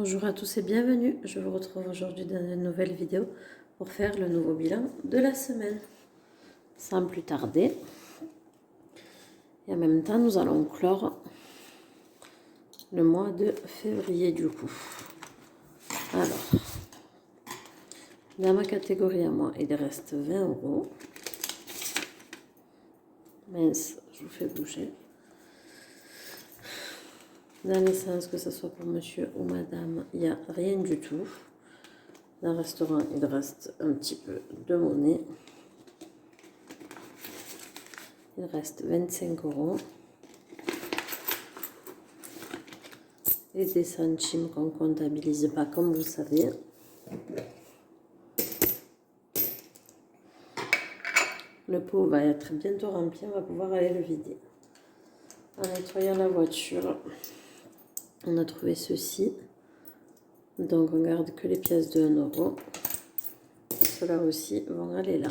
Bonjour à tous et bienvenue. Je vous retrouve aujourd'hui dans une nouvelle vidéo pour faire le nouveau bilan de la semaine. Sans plus tarder. Et en même temps, nous allons clore le mois de février du coup. Alors, dans ma catégorie à moi, il reste 20 €. Mince, je vous fais bouger. Dans l'essence, que ce soit pour monsieur ou madame, il n'y a rien du tout. Dans le restaurant, il reste un petit peu de monnaie. Il reste 25 €. Et des centimes qu'on ne comptabilise pas, comme vous savez. Le pot va être bientôt rempli, on va pouvoir aller le vider. En nettoyant la voiture, on a trouvé ceci. Donc on garde que les pièces de 1 €. Ceux-là aussi vont aller là.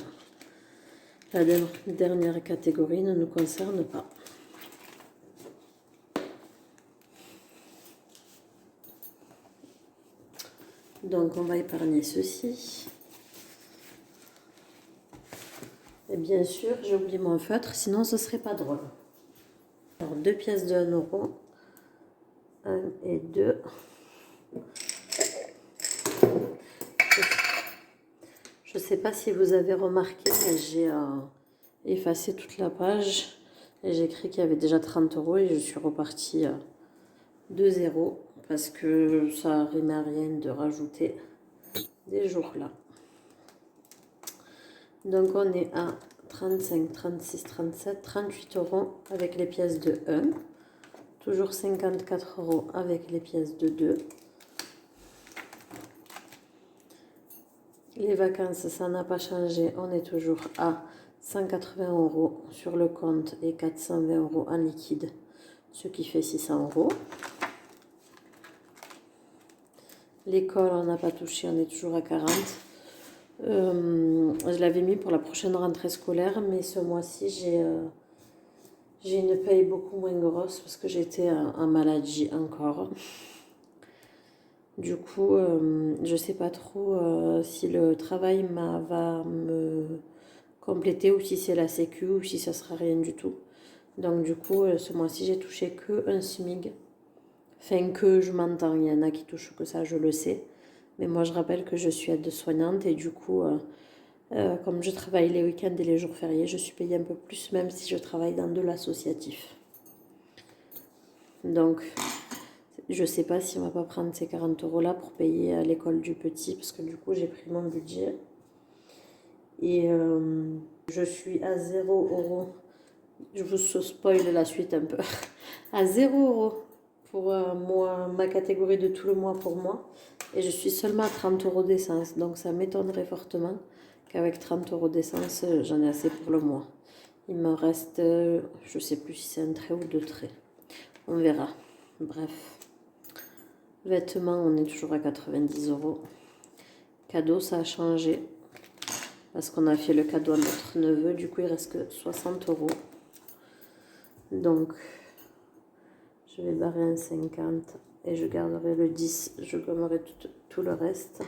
La dernière catégorie ne nous concerne pas. Donc on va épargner ceci. Et bien sûr, j'ai oublié mon feutre, sinon ce serait pas drôle. Alors 2 pièces de 1 €. 1 et 2. Je ne sais pas si vous avez remarqué, mais j'ai effacé toute la page et j'ai écrit qu'il y avait déjà 30 € et je suis repartie de 0 parce que ça rimait à rien de rajouter des jours là. Donc on est à 35, 36, 37, 38 € avec les pièces de 1. Toujours 54 € avec les pièces de 2. Les vacances, ça n'a pas changé. On est toujours à 180 € sur le compte et 420 € en liquide, ce qui fait 600 €. L'école, on n'a pas touché, on est toujours à 40. Je l'avais mis pour la prochaine rentrée scolaire, mais ce mois-ci, j'ai une paye beaucoup moins grosse parce que j'étais en maladie encore. Du coup, je ne sais pas trop si le travail va me compléter ou si c'est la sécu ou si ça sera rien du tout. Donc du coup, ce mois-ci, j'ai touché que un SMIG. Enfin, que je m'entends, il y en a qui touchent que ça, je le sais. Mais moi, je rappelle que je suis aide-soignante et du coup, comme je travaille les week-ends et les jours fériés, je suis payée un peu plus, même si je travaille dans de l'associatif. Donc, je ne sais pas si on va pas prendre ces 40 € là pour payer à l'école du petit, parce que du coup, j'ai pris mon budget. Et je suis à 0 €. Je vous spoil la suite un peu. À 0 € pour ma catégorie de tout le mois pour moi. Et je suis seulement à 30 € d'essence. Donc ça m'étonnerait fortement qu'avec 30 € d'essence, j'en ai assez pour le mois. Il me reste, je ne sais plus si c'est un trait ou 2 traits. On verra. Bref. Vêtements, on est toujours à 90 €. Cadeau, ça a changé. Parce qu'on a fait le cadeau à notre neveu. Du coup, il reste que 60 €. Donc, je vais barrer un 50 et je garderai le 10. Je gommerai tout le reste.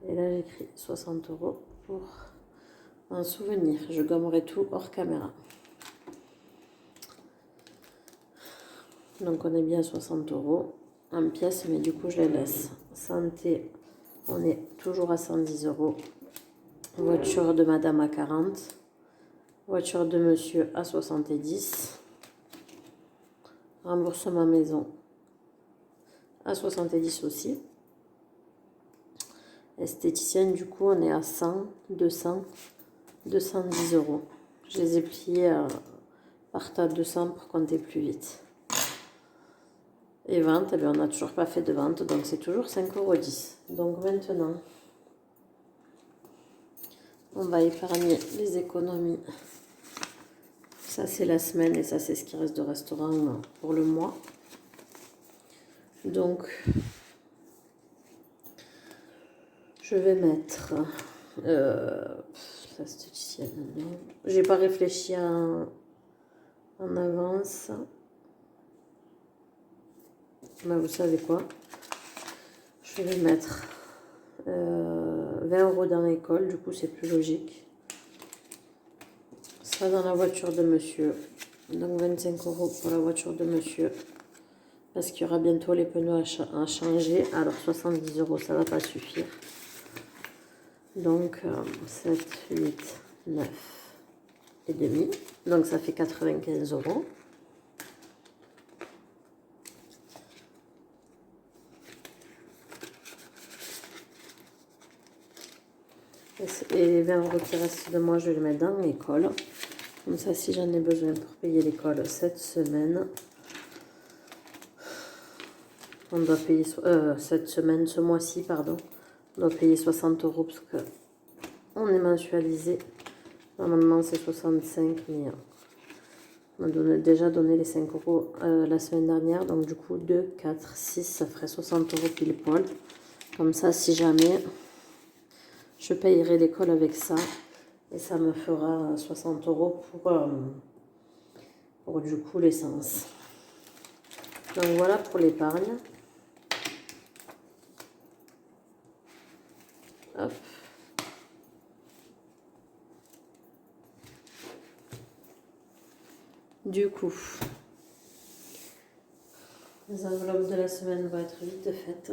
Et là, j'écris 60 € pour un souvenir. Je gommerai tout hors caméra. Donc, on est bien à 60 € en pièces, mais du coup, je les laisse. Santé, on est toujours à 110 €. Voiture de madame à 40. Voiture de monsieur à 70. Remboursement maison à 70 aussi. Esthéticienne, du coup, on est à 100, 200, 210 €. Je les ai pliés par tas de 200 pour compter plus vite. Et vente, eh bien, on n'a toujours pas fait de vente, donc c'est toujours 5,10 €. Donc maintenant, on va épargner les économies. Ça, c'est la semaine et ça, c'est ce qui reste de restaurant pour le mois. Donc, je vais mettre l'esthéticienne. J'ai pas réfléchi en avance. Ben, vous savez quoi? Je vais mettre 20 € dans l'école, du coup c'est plus logique. Ça dans la voiture de monsieur. Donc 25 € pour la voiture de monsieur. Parce qu'il y aura bientôt les pneus à changer. Alors 70 € ça va pas suffire. Donc 7, 8, 9 et demi. Donc ça fait 95 €. Et les 20 € qui restent de moi, je vais les mettre dans l'école. Comme ça, si j'en ai besoin pour payer l'école cette semaine, on doit payer cette semaine, ce mois-ci, pardon, on doit payer 60 € parce que on est mensualisé. Normalement, c'est 65, mais on a déjà donné les 5 € la semaine dernière. Donc, du coup, 2, 4, 6, ça ferait 60 € pile poil. Comme ça, si jamais je payerai l'école avec ça, et ça me fera 60 € pour du coup l'essence. Donc voilà pour l'épargne. Hop. Du coup, les enveloppes de la semaine vont être vite faites.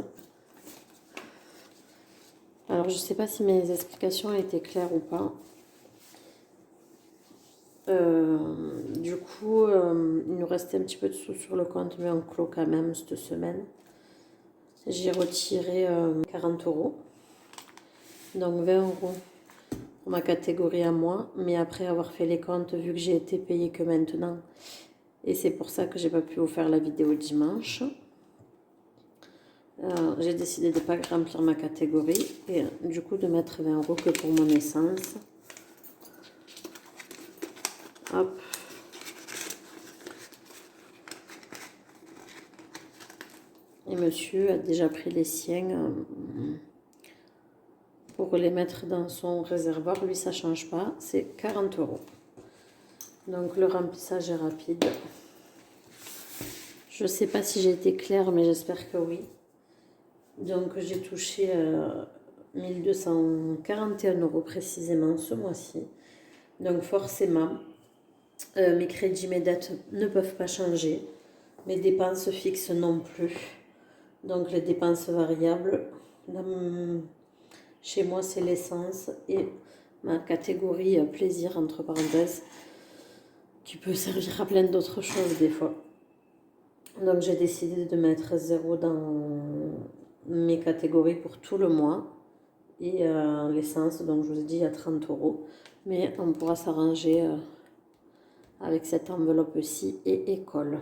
Alors je ne sais pas si mes explications étaient claires ou pas. Du coup, il nous restait un petit peu de sous sur le compte, mais on clôt quand même cette semaine. J'ai retiré 40 €. Donc 20 € pour ma catégorie à moi. Mais après avoir fait les comptes, vu que j'ai été payée que maintenant, et c'est pour ça que j'ai pas pu vous faire la vidéo dimanche, j'ai décidé de ne pas remplir ma catégorie et du coup de mettre 20 € que pour mon essence. Hop. Et monsieur a déjà pris les siens pour les mettre dans son réservoir. Lui, ça ne change pas, c'est 40 €. Donc le remplissage est rapide. Je ne sais pas si j'ai été claire, mais j'espère que oui. Donc j'ai touché 1241 € précisément ce mois-ci. Donc forcément, mes crédits, mes dettes ne peuvent pas changer. Mes dépenses fixes non plus. Donc les dépenses variables, chez moi c'est l'essence et ma catégorie plaisir entre parenthèses, qui peut servir à plein d'autres choses des fois. Donc j'ai décidé de mettre 0 dans mes catégories pour tout le mois. Et l'essence, donc je vous ai dit, à 30 €. Mais on pourra s'arranger avec cette enveloppe-ci et école.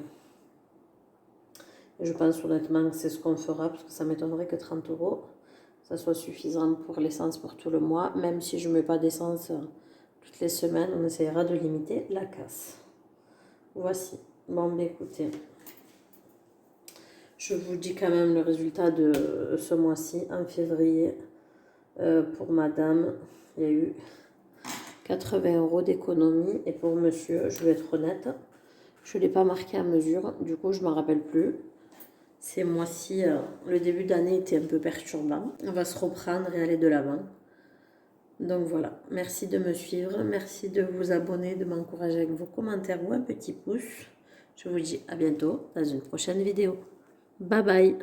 Je pense honnêtement que c'est ce qu'on fera, parce que ça m'étonnerait que 30 € ça soit suffisant pour l'essence pour tout le mois. Même si je ne mets pas d'essence toutes les semaines, on essaiera de limiter la casse. Voici. Bon, ben écoutez, je vous dis quand même le résultat de ce mois-ci, en février. Pour madame, il y a eu 80 € d'économie. Et pour monsieur, je vais être honnête, je ne l'ai pas marqué à mesure. Du coup, je ne m'en rappelle plus. Ces mois-ci, le début d'année était un peu perturbant. On va se reprendre et aller de l'avant. Donc voilà, merci de me suivre. Merci de vous abonner, de m'encourager avec vos commentaires ou un petit pouce. Je vous dis à bientôt dans une prochaine vidéo. Bye bye!